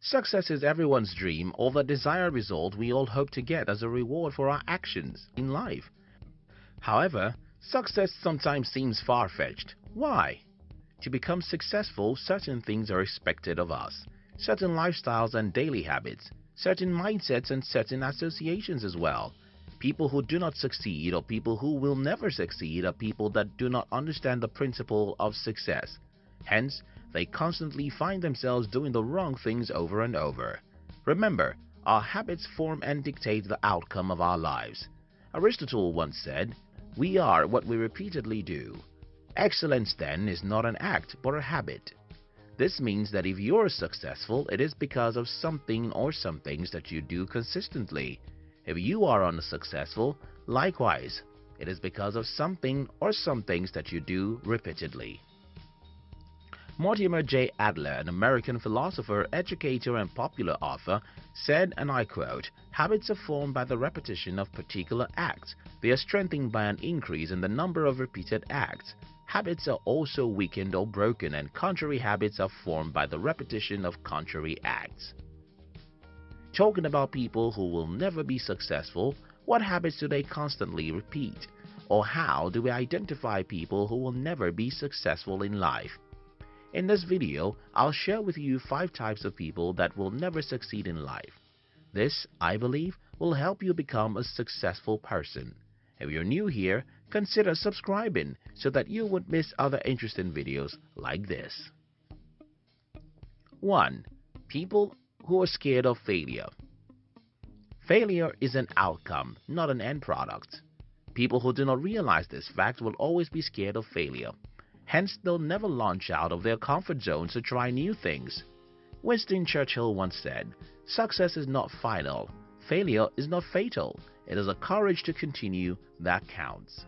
Success is everyone's dream or the desired result we all hope to get as a reward for our actions in life. However, success sometimes seems far-fetched. Why? To become successful, certain things are expected of us, certain lifestyles and daily habits, certain mindsets and certain associations as well. People who do not succeed or people who will never succeed are people that do not understand the principle of success. Hence, they constantly find themselves doing the wrong things over and over. Remember, our habits form and dictate the outcome of our lives. Aristotle once said, "We are what we repeatedly do." Excellence, then, is not an act but a habit. This means that if you're successful, it is because of something or some things that you do consistently. If you are unsuccessful, likewise, it is because of something or some things that you do repeatedly. Mortimer J. Adler, an American philosopher, educator, and popular author, said, and I quote, "Habits are formed by the repetition of particular acts. They are strengthened by an increase in the number of repeated acts. Habits are also weakened or broken, and contrary habits are formed by the repetition of contrary acts." Talking about people who will never be successful, what habits do they constantly repeat? Or how do we identify people who will never be successful in life? In this video, I'll share with you 5 types of people that will never succeed in life. This, I believe, will help you become a successful person. If you're new here, consider subscribing so that you won't miss other interesting videos like this. 1. People who are scared of failure. Failure is an outcome, not an end product. People who do not realize this fact will always be scared of failure. Hence, they'll never launch out of their comfort zones to try new things. Winston Churchill once said, "Success is not final. Failure is not fatal. It is the courage to continue that counts."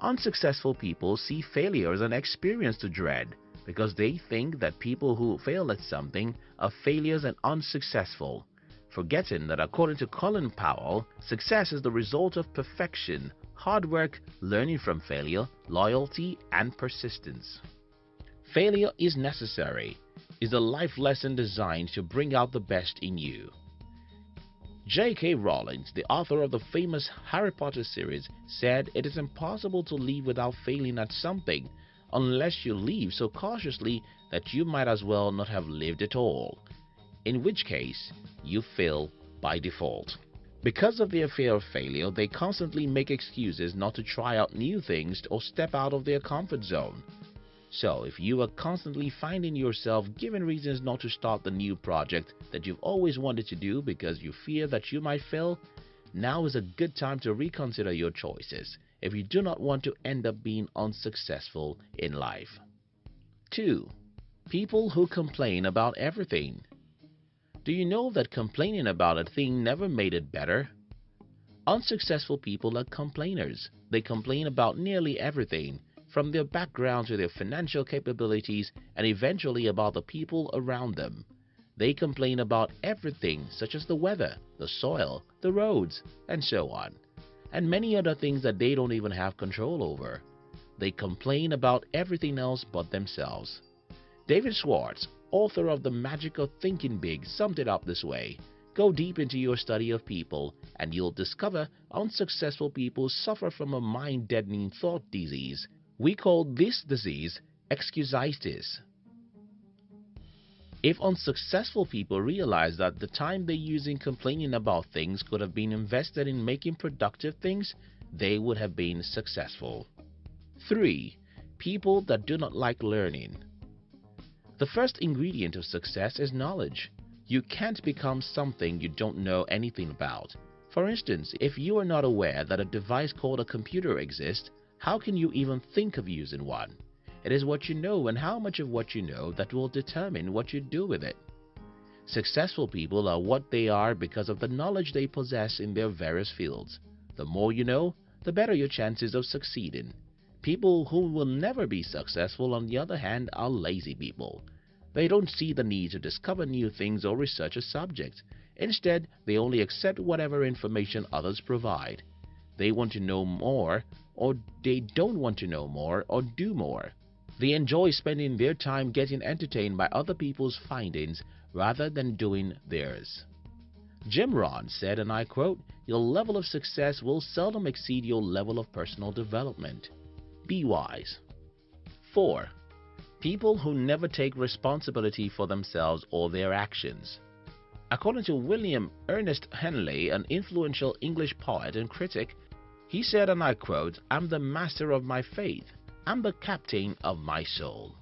Unsuccessful people see failure as an experience to dread because they think that people who fail at something are failures and unsuccessful, forgetting that according to Colin Powell, success is the result of perfection, hard work, learning from failure, loyalty, and persistence. Failure is necessary, is a life lesson designed to bring out the best in you. J.K. Rowling, the author of the famous Harry Potter series, said it is impossible to live without failing at something, unless you live so cautiously that you might as well not have lived at all, in which case you fail by default. Because of their fear of failure, they constantly make excuses not to try out new things or step out of their comfort zone. So, if you are constantly finding yourself giving reasons not to start the new project that you've always wanted to do because you fear that you might fail, now is a good time to reconsider your choices if you do not want to end up being unsuccessful in life. 2. People who complain about everything. Do you know that complaining about a thing never made it better? Unsuccessful people are complainers. They complain about nearly everything, from their background to their financial capabilities and eventually about the people around them. They complain about everything such as the weather, the soil, the roads, and so on, and many other things that they don't even have control over. They complain about everything else but themselves. David Schwartz, author of The Magic of Thinking Big, summed it up this way: go deep into your study of people and you'll discover unsuccessful people suffer from a mind-deadening thought disease. We call this disease excusitis. If unsuccessful people realize that the time they use in complaining about things could have been invested in making productive things, they would have been successful. 3. People that do not like learning. The first ingredient of success is knowledge. You can't become something you don't know anything about. For instance, if you are not aware that a device called a computer exists, how can you even think of using one? It is what you know and how much of what you know that will determine what you do with it. Successful people are what they are because of the knowledge they possess in their various fields. The more you know, the better your chances of succeeding. People who will never be successful, on the other hand, are lazy people. They don't see the need to discover new things or research a subject. Instead, they only accept whatever information others provide. They want to know more, or they don't want to know more or do more. They enjoy spending their time getting entertained by other people's findings rather than doing theirs. Jim Rohn said, and I quote, "Your level of success will seldom exceed your level of personal development. Be wise." 4. People who never take responsibility for themselves or their actions. According to William Ernest Henley, an influential English poet and critic, he said, and I quote, "I'm the master of my fate. I'm the captain of my soul."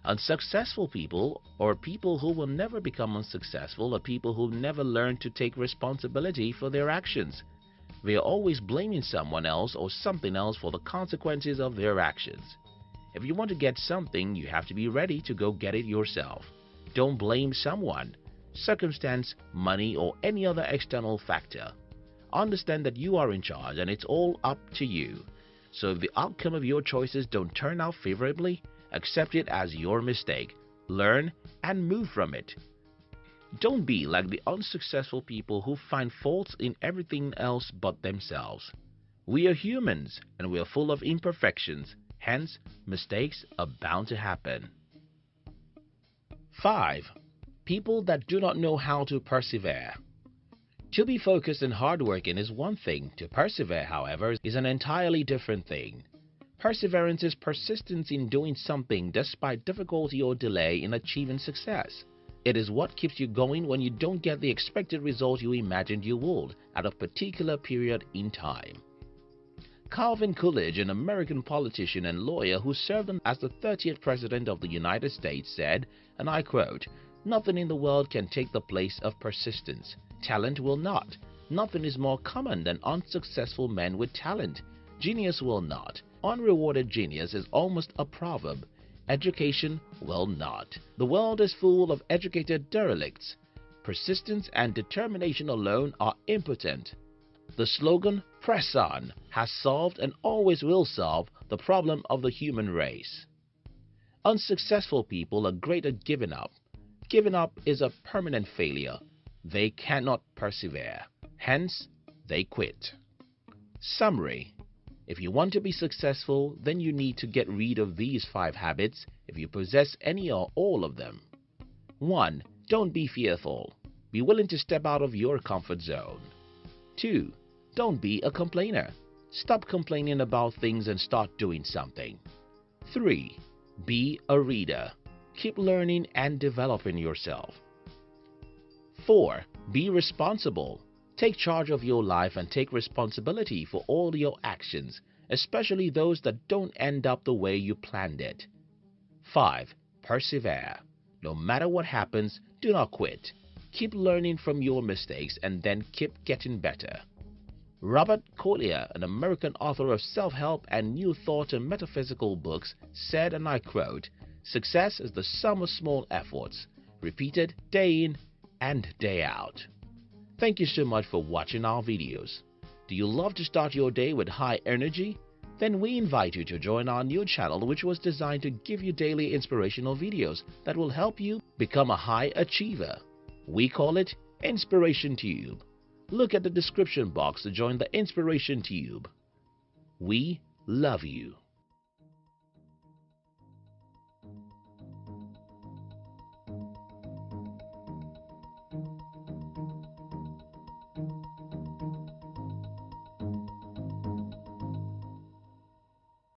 Unsuccessful people, or people who will never become unsuccessful, are people who never learn to take responsibility for their actions. They are always blaming someone else or something else for the consequences of their actions. If you want to get something, you have to be ready to go get it yourself. Don't blame someone, circumstance, money, or any other external factor. Understand that you are in charge and it's all up to you. So if the outcome of your choices don't turn out favorably, accept it as your mistake, learn, and move from it. Don't be like the unsuccessful people who find faults in everything else but themselves. We are humans and we are full of imperfections, hence mistakes are bound to happen. 5. People that do not know how to persevere. To be focused and hardworking is one thing. To persevere, however, is an entirely different thing. Perseverance is persistence in doing something despite difficulty or delay in achieving success. It is what keeps you going when you don't get the expected result you imagined you would at a particular period in time. Calvin Coolidge, an American politician and lawyer who served as the 30th President of the United States, said, and I quote, "Nothing in the world can take the place of persistence. Talent will not. Nothing is more common than unsuccessful men with talent. Genius will not. Unrewarded genius is almost a proverb. Education will not. The world is full of educated derelicts. Persistence and determination alone are impotent." The slogan, "Press on," has solved and always will solve the problem of the human race. Unsuccessful people are great at giving up. Giving up is a permanent failure. They cannot persevere. Hence, they quit. Summary: if you want to be successful, then you need to get rid of these 5 habits if you possess any or all of them. 1. Don't be fearful. Be willing to step out of your comfort zone. 2. Don't be a complainer. Stop complaining about things and start doing something. 3. Be a reader. Keep learning and developing yourself. 4. Be responsible. Take charge of your life and take responsibility for all your actions, especially those that don't end up the way you planned it. 5. Persevere. No matter what happens, do not quit. Keep learning from your mistakes and then keep getting better. Robert Collier, an American author of self-help and New Thought and metaphysical books, said, and I quote, "Success is the sum of small efforts, repeated day in and day out." Thank you so much for watching our videos. Do you love to start your day with high energy? Then we invite you to join our new channel, which was designed to give you daily inspirational videos that will help you become a high achiever. We call it Inspiration Tube. Look at the description box to join the Inspiration Tube. We love you.